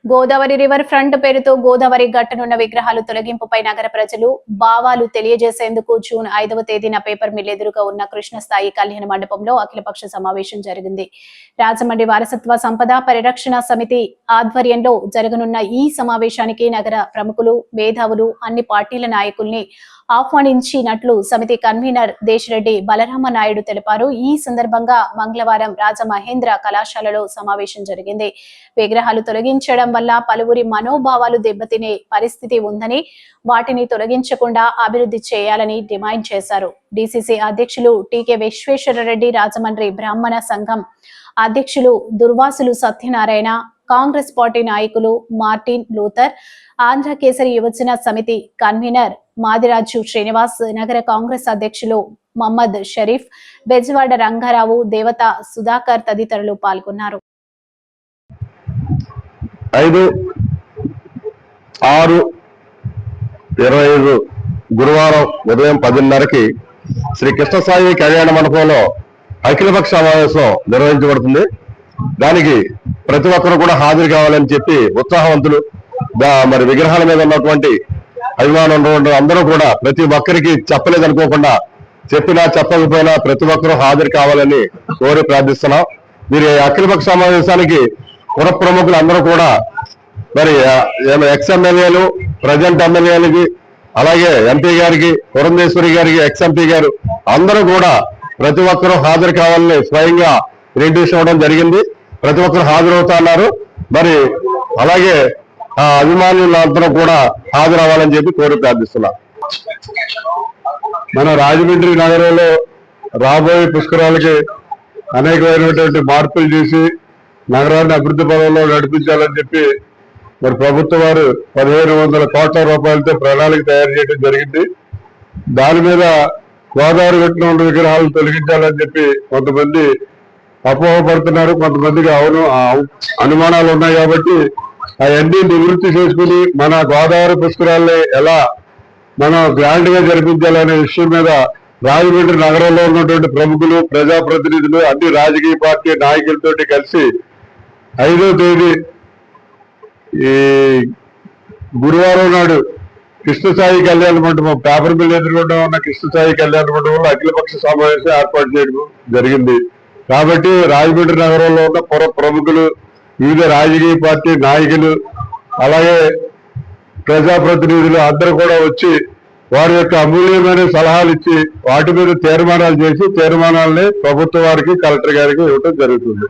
Godavari river front పేరుతో గోదావరి గట్టనున్న విగ్రహాలు తొలగింపుపై నగర ప్రజలు భావాలు తెలియజేసేందుకు జూన్ 5వ తేదీన పేపర్ మిల్ ఎదురుగా ఉన్న కృష్ణస్థాయి కళ్యాణ మండపంలో అఖిలపక్ష సమావేశం జరిగింది. రాజమండ్రి వారసత్వ సంపద పరిరక్షణ సమితి ఆధ్వర్యంలో జరగనున్న ఈ సమావేశానికి నగర ప్రముఖులు, మేధావులు, అన్ని పార్టీల నాయకుల్ని ఆహ్వానించినట్లు సమితి కన్వీనర్ దేశిరెడ్డి బలరామ నాయుడు తెలిపారు. ఈ సందర్భంగా మంగళవారం రాజమహేంద్ర కళాశాలలో సమావేశం జరిగింది. విగ్రహాలు తొలగించడం వల్ల పలువురి మనోభావాలు దెబ్బతినే పరిస్థితి ఉందని, వాటిని తొలగించకుండా అభివృద్ధి చేయాలని డిమాండ్ చేశారు. డిసిసి అధ్యక్షులు టీకే విశ్వేశ్వరరెడ్డి, రాజమండ్రి బ్రాహ్మణ సంఘం అధ్యక్షులు దుర్వాసులు సత్యనారాయణ, కాంగ్రెస్ పార్టీ నాయకులు మార్టిన్ లూథర్, ఆంధ్ర కేసరి యువజన సమితి కన్వీనర్ మాదిరాజు శ్రీనివాస్, నగర కాంగ్రెస్ అధ్యక్షులు మహమ్మద్ షరీఫ్, బెజవాడ రంగారావు, దేవత సుధాకర్ తదితరులు పాల్గొన్నారు. 5/6/25 గురువారం ఉదయం 10:30కి శ్రీ కృష్ణసాయి కళ్యాణ మండపంలో అఖిలపక్ష సమావేశం నిర్వహించబడుతుంది. దానికి ప్రతి ఒక్కరు కూడా హాజరు కావాలని చెప్పి ఉత్సాహవంతులు, మరి విగ్రహాల మీద ఉన్నటువంటి అభిమానం అందరూ కూడా ప్రతి ఒక్కరికి చెప్పలేదనుకోకుండా, చెప్పినా చెప్పకపోయినా ప్రతి ఒక్కరూ హాజరు కావాలని కోరి ప్రార్థిస్తున్నాం. మీరు అఖిలపక్ష సమావేశానికి పుర ప్రముఖులు అందరూ కూడా, మరి ఎక్స్ ఎమ్మెల్యేలు, ప్రజెంట్ ఎమ్మెల్యేలకి, అలాగే ఎంపీ గారికి, పురంధేశ్వరి గారికి, ఎక్స్ ఎంపీ గారు అందరూ కూడా ప్రతి ఒక్కరూ హాజరు కావాలని స్వయంగా నిర్దేశం ఇవ్వడం జరిగింది. ప్రతి ఒక్కరు హాజరవుతున్నారు. మరి అలాగే అభిమానులందరూ కూడా హాజరవ్వాలని చెప్పి కోరి ప్రార్థిస్తున్నాం. మన రాజమండ్రి నగరంలో రాబోయే పుష్కరాలకి అనేకమైనటువంటి మార్పులు చేసి నగరాన్ని అభివృద్ధి పదంలో నడిపించాలని చెప్పి మరి ప్రభుత్వం వారు 1500 కోట్ల రూపాయలతో ప్రణాళిక తయారు చేయడం జరిగింది. దాని మీద గోదావరి గట్టున ఉన్న విగ్రహాలను తొలగించాలని చెప్పి కొంతమంది అపోహపడుతున్నారు. కొంతమందికి అనుమానాలు ఉన్నాయి. కాబట్టి అవన్నీ నివృత్తి చేసుకుని మన గోదావరి పుష్కరాల్ని ఎలా మనం గ్రాండ్ గా జరిపించాలనే విషయం మీద రాజమండ్రి నగరంలో ఉన్నటువంటి ప్రముఖులు, ప్రజాప్రతినిధులు, అన్ని రాజకీయ పార్టీ నాయకులతో కలిసి 5వ తేదీ ఈ గురువారం నాడు కృష్ణసాయి కళ్యాణ మండపం, పేపర్ మిల్ ఎదురుగా ఉన్న కృష్ణసాయి కళ్యాణ మండపంలో అఖిలపక్ష సమావేశం ఏర్పాటు చేయడం జరిగింది. కాబట్టి రాజమండ్రి నగరంలో ఉన్న పుర ప్రముఖులు, వివిధ రాజకీయ పార్టీ నాయకులు, అలాగే ప్రజాప్రతినిధులు అందరూ కూడా వచ్చి వారి యొక్క అమూల్యమైన సలహాలు ఇచ్చి వాటి మీద తీర్మానాలు చేసి తీర్మానాలని ప్రభుత్వం వారికి, కలెక్టర్ గారికి ఇవ్వడం జరుగుతుంది.